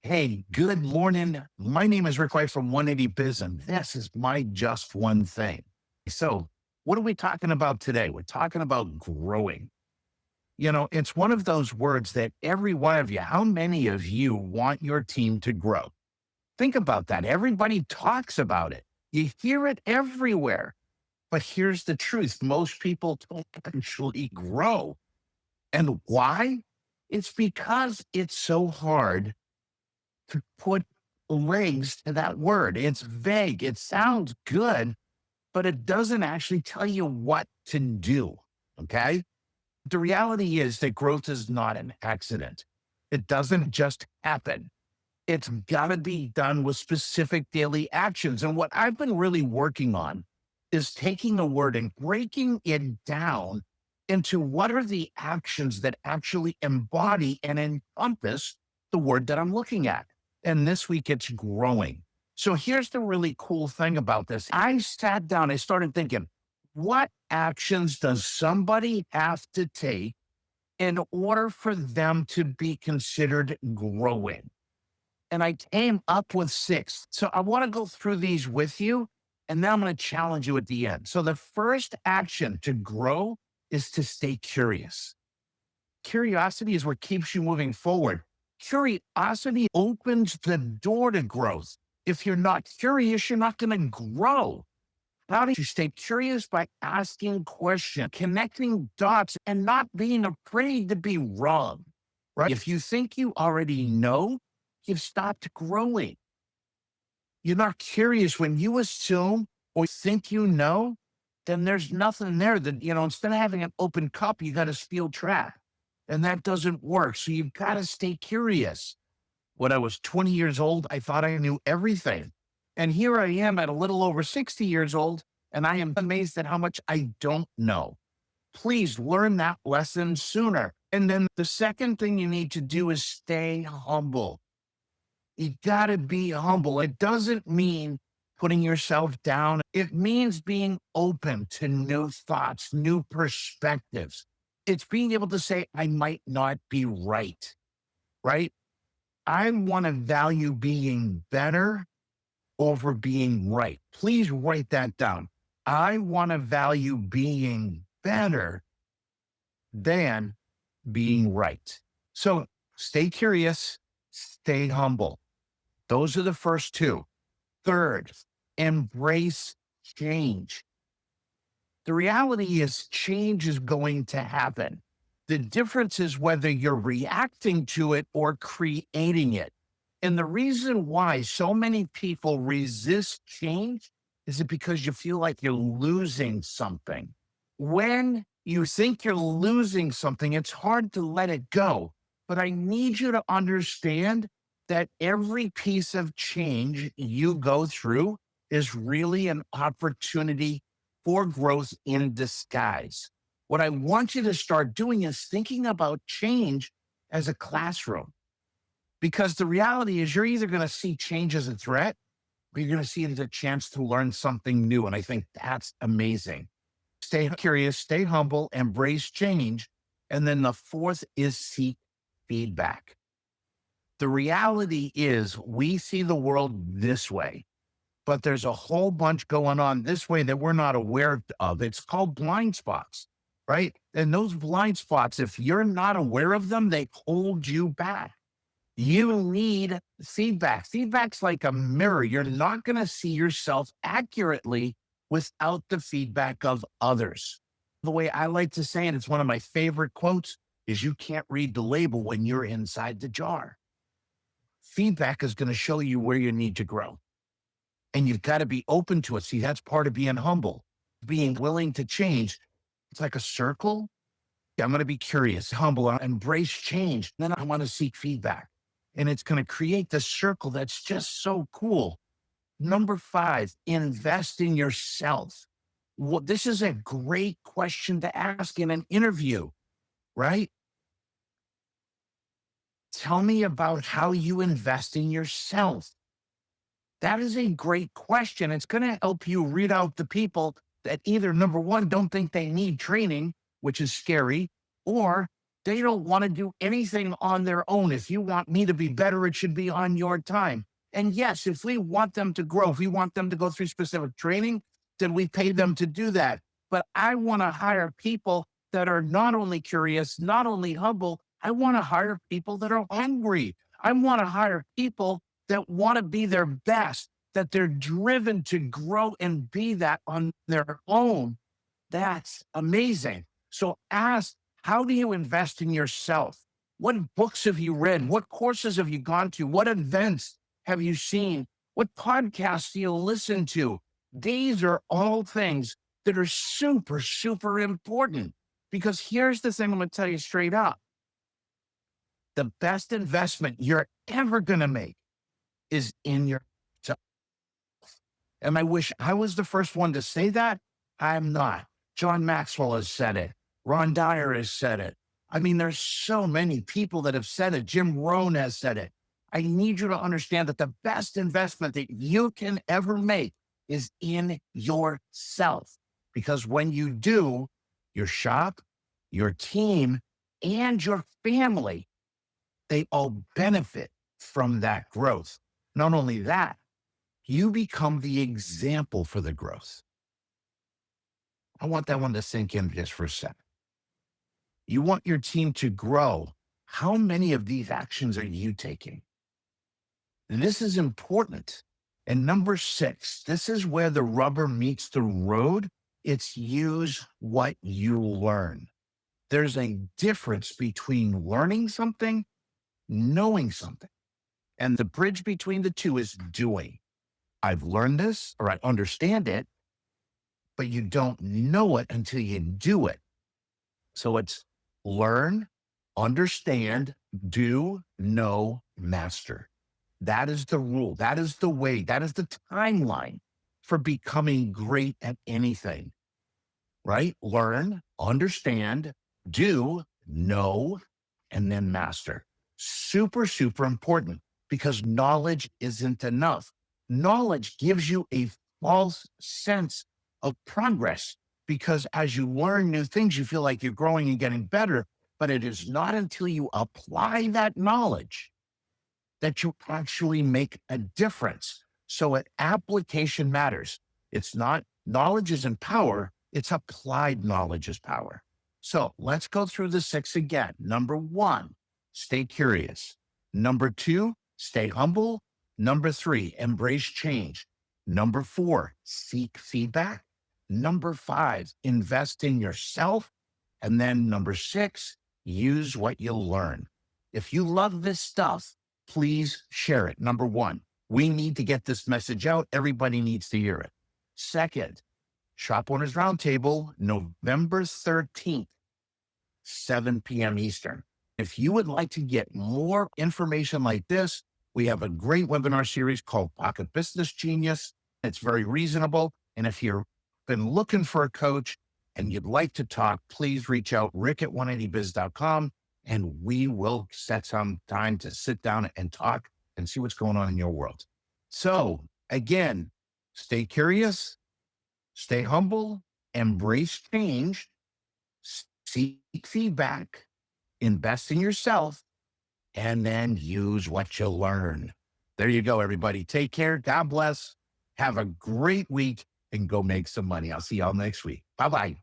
Hey, good morning. My name is Rick White from 180 Biz, and this is my just one thing. So, what are we talking about today? We're talking about growing. It's one of those words that every one of you, how many of you want your team to grow? Think about that. Everybody talks about it, you hear it everywhere. But here's the truth, most people don't actually grow. And why? It's because it's so hard to put legs to that word. It's vague. It sounds good, but it doesn't actually tell you what to do. Okay. The reality is that growth is not an accident. It doesn't just happen. It's got to be done with specific daily actions. And what I've been really working on is taking a word and breaking it down into what are the actions that actually embody and encompass the word that I'm looking at. And this week it's growing. So here's the really cool thing about this. I sat down, I started thinking, what actions does somebody have to take in order for them to be considered growing? And I came up with six. So I want to go through these with you. And then I'm going to challenge you at the end. So the first action to grow is to stay curious. Curiosity is what keeps you moving forward. Curiosity opens the door to growth. If you're not curious, you're not going to grow. How do you stay curious? By asking questions, connecting dots, and not being afraid to be wrong, right? If you think you already know, you've stopped growing. You're not curious when you assume or think you know, then there's nothing there that, instead of having an open cup, you got a steel trap. And that doesn't work. So you've got to stay curious. When I was 20 years old, I thought I knew everything. And here I am at a little over 60 years old, and I am amazed at how much I don't know. Please learn that lesson sooner. And then the second thing you need to do is stay humble. You got to be humble. It doesn't mean putting yourself down. It means being open to new thoughts, new perspectives. It's being able to say, I might not be right, right? I want to value being better over being right. Please write that down. I want to value being better than being right. So stay curious, stay humble. Those are the first two. Third, embrace change. The reality is, change is going to happen. The difference is whether you're reacting to it or creating it. And the reason why so many people resist change is it because you feel like you're losing something. When you think you're losing something, it's hard to let it go. But I need you to understand that every piece of change you go through is really an opportunity for growth in disguise. What I want you to start doing is thinking about change as a classroom, because the reality is you're either going to see change as a threat or you're going to see it as a chance to learn something new. And I think that's amazing. Stay curious, stay humble, embrace change. And then the fourth is seek feedback. The reality is we see the world this way, but there's a whole bunch going on this way that we're not aware of. It's called blind spots, right? And those blind spots, if you're not aware of them, they hold you back. You need feedback. Feedback's like a mirror. You're not going to see yourself accurately without the feedback of others. The way I like to say it, it's one of my favorite quotes, is you can't read the label when you're inside the jar. Feedback is going to show you where you need to grow. And you've got to be open to it. See, that's part of being humble, being willing to change. It's like a circle. I'm going to be curious, humble, embrace change. Then I want to seek feedback. And it's going to create this circle that's just so cool. Number five, invest in yourself. Well, this is a great question to ask in an interview, right? Tell me about how you invest in yourself. That is a great question. It's going to help you read out the people that either, number one, don't think they need training, which is scary, or They don't want to do anything on their own. If you want me to be better, it should be on your time. And yes, if we want them to grow, if we want them to go through specific training, then we pay them to do that. But I want to hire people that are not only curious, not only humble, I want to hire people that are hungry. I want to hire people that want to be their best, that they're driven to grow and be that on their own. That's amazing. So ask, how do you invest in yourself? What books have you read? What courses have you gone to? What events have you seen? What podcasts do you listen to? These are all things that are super, super important. Because here's the thing I'm going to tell you straight up. The best investment you're ever going to make is in yourself. And I wish I was the first one to say that. I'm not. John Maxwell has said it. Ron Dyer has said it. I mean, there's so many people that have said it. Jim Rohn has said it. I need you to understand that the best investment that you can ever make is in yourself. Because when you do, your shop, your team, and your family, they all benefit from that growth. Not only that, you become the example for the growth. I want that one to sink in just for a second. You want your team to grow. How many of these actions are you taking? And this is important. And number 6, this is where the rubber meets the road. It's use what you learn. There's a difference between learning something, knowing something. And the bridge between the two is doing. I've learned this or I understand it, but you don't know it until you do it. So it's learn, understand, do, know, master. That is the rule. That is the way. That is the timeline for becoming great at anything, right? Learn, understand, do, know, and then master. Super, super important because knowledge isn't enough. Knowledge gives you a false sense of progress because as you learn new things, you feel like you're growing and getting better, but it is not until you apply that knowledge that you actually make a difference. So application matters. It's not knowledge isn't power, it's applied knowledge is power. So let's go through the 6 again. Number 1, stay curious. Number 2, stay humble. Number 3, embrace change. Number 4, seek feedback. Number 5, invest in yourself. And then number 6, use what you learn. If you love this stuff, please share it. Number 1, we need to get this message out. Everybody needs to hear it. Second, Shop Owners Roundtable, November 13th, 7 p.m. Eastern. If you would like to get more information like this, we have a great webinar series called Pocket Business Genius. It's very reasonable. And if you've been looking for a coach and you'd like to talk, please reach out, rick@180biz.com, and we will set some time to sit down and talk and see what's going on in your world. So again, stay curious, stay humble, embrace change, seek feedback, invest in yourself, and then use what you learn. There you go, everybody. Take care. God bless. Have a great week and go make some money. I'll see y'all next week. Bye-bye.